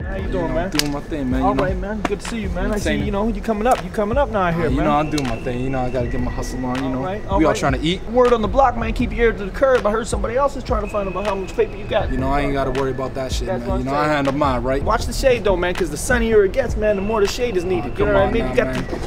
How you doing, man? Doing my thing, man. All right, man. Good to see you, man. I see, you coming up. You coming up now here, man. You know, I'm doing my thing. You know, I gotta get my hustle on. You know, we all trying to eat. Word on the block, man. Keep your ear to the curb. I heard somebody else is trying to find out how much paper you got. You know, I ain't gotta worry about that shit, man. You know, I handle mine, right? Watch the shade, though, man, because the sunnier it gets, man, the more the shade is needed. You know what I mean?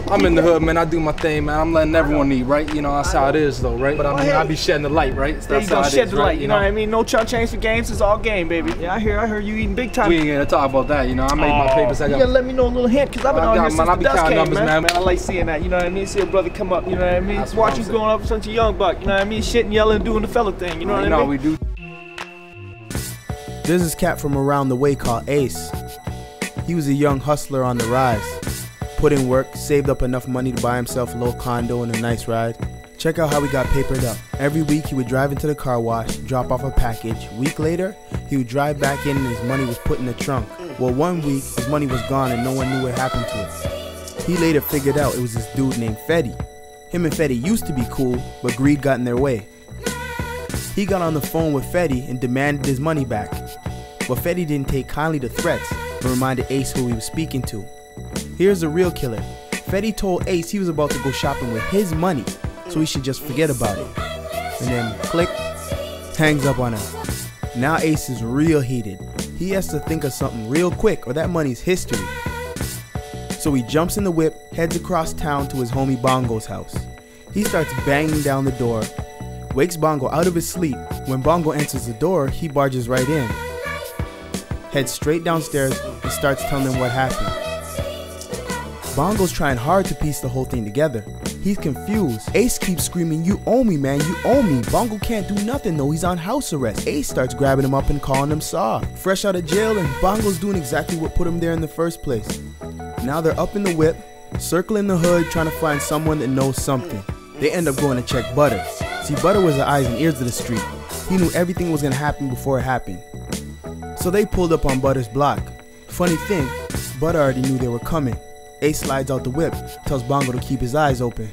I'm in the hood, man. I do my thing, man. I'm letting everyone eat, right? You know, that's how it is, though, right? But I mean, I be shedding the light, right? There you go, shed the light. You know what I mean? No change for games. It's all game, baby. Yeah, I heard you eating big time. We ain't gonna talk about that. You know, I made my papers. You gotta let me know a little hint, because I've been on here since the dust came, man. I like seeing that, you know what I mean? See a brother come up, you know what I mean? Watch you growing up since a young buck, you know what I mean? Shitting, yelling, doing the fella thing, you know what I mean? No, we do. There's this cat from around the way called Ace. He was a young hustler on the rise. Put in work, saved up enough money to buy himself a little condo and a nice ride. Check out how he got papered up. Every week he would drive into the car wash, drop off a package. A week later, he would drive back in and his money was put in the trunk. Well, one week, his money was gone and no one knew what happened to it. He later figured out it was this dude named Fetty. Him and Fetty used to be cool, but greed got in their way. He got on the phone with Fetty and demanded his money back. But Fetty didn't take kindly to threats, but reminded Ace who he was speaking to. Here's the real killer. Fetty told Ace he was about to go shopping with his money, so he should just forget about it. And then, click, hangs up on him. Now Ace is real heated. He has to think of something real quick or that money's history. So he jumps in the whip, heads across town to his homie Bongo's house. He starts banging down the door, wakes Bongo out of his sleep. When Bongo enters the door, he barges right in, heads straight downstairs and starts telling him what happened. Bongo's trying hard to piece the whole thing together. He's confused. Ace keeps screaming, "You owe me, man, you owe me." Bongo can't do nothing though, he's on house arrest. Ace starts grabbing him up and calling him soft. Fresh out of jail, and Bongo's doing exactly what put him there in the first place. Now they're up in the whip, circling the hood, trying to find someone that knows something. They end up going to check Butter. See, Butter was the eyes and ears of the street. He knew everything was gonna happen before it happened. So they pulled up on Butter's block. Funny thing, Butter already knew they were coming. Ace slides out the whip, tells Bongo to keep his eyes open.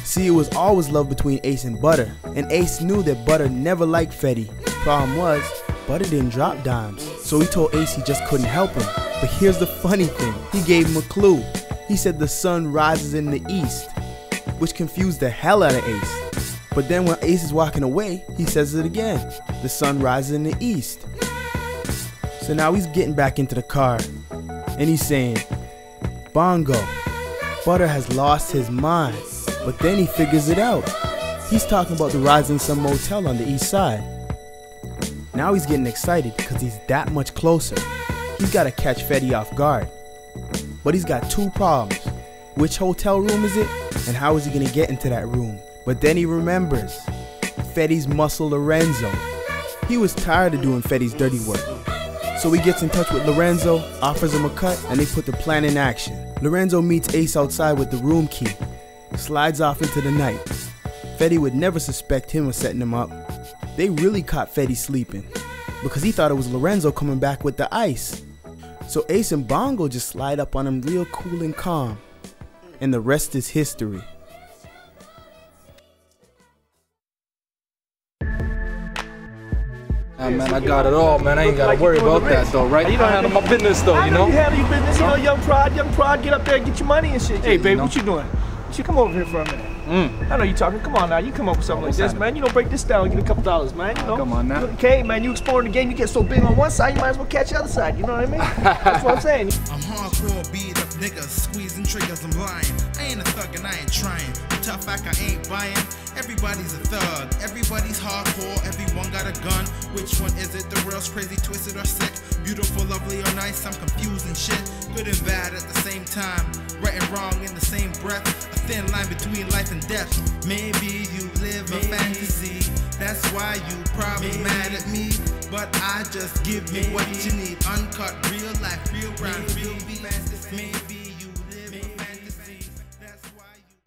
See, it was always love between Ace and Butter, and Ace knew that Butter never liked Fetty. Problem was, Butter didn't drop dimes, so he told Ace he just couldn't help him. But here's the funny thing, he gave him a clue. He said the sun rises in the east, which confused the hell out of Ace. But then when Ace is walking away, he says it again, the sun rises in the east. So now he's getting back into the car, and he's saying, "Bongo, Butter has lost his mind." But then he figures it out. He's talking about the rise in some motel on the east side. Now he's getting excited because he's that much closer. He's got to catch Fetty off guard. But he's got two problems. Which hotel room is it? And how is he going to get into that room? But then he remembers Fetty's muscle Lorenzo. He was tired of doing Fetty's dirty work. So he gets in touch with Lorenzo, offers him a cut, and they put the plan in action. Lorenzo meets Ace outside with the room key, slides off into the night. Fetty would never suspect him of setting him up. They really caught Fetty sleeping, because he thought it was Lorenzo coming back with the ice. So Ace and Bongo just slide up on him real cool and calm, and the rest is history. Man, I got it all, man. I ain't gotta worry about that though, right? You don't handle my business though, you know? You handle your business, you know, young prod, get up there and get your money and shit. Hey, baby, what you doing? You come over here for a minute. I know you talking. Come on now, you come up with something like this, man. You know, break this down, get a couple dollars, man. You know. Come on now. Okay, man, you exploring the game, you get so big on one side, you might as well catch the other side. You know what I mean? That's what I'm saying. I'm hardcore, beat up niggas, squeezing triggers, I'm lying. I ain't a thug and I ain't trying. Tough act, I ain't buying. Everybody's a thug, everybody's hardcore, everyone got a gun. Which one is it? The real's crazy, twisted or sick? Beautiful, lovely or nice? I'm confused and shit. Good and bad at the same time. Right and wrong in the same breath. A thin line between life and death. Maybe you live a fantasy. That's why you probably mad at me. But I just give you what you need. Uncut, real life, real rhyme, real beat. Maybe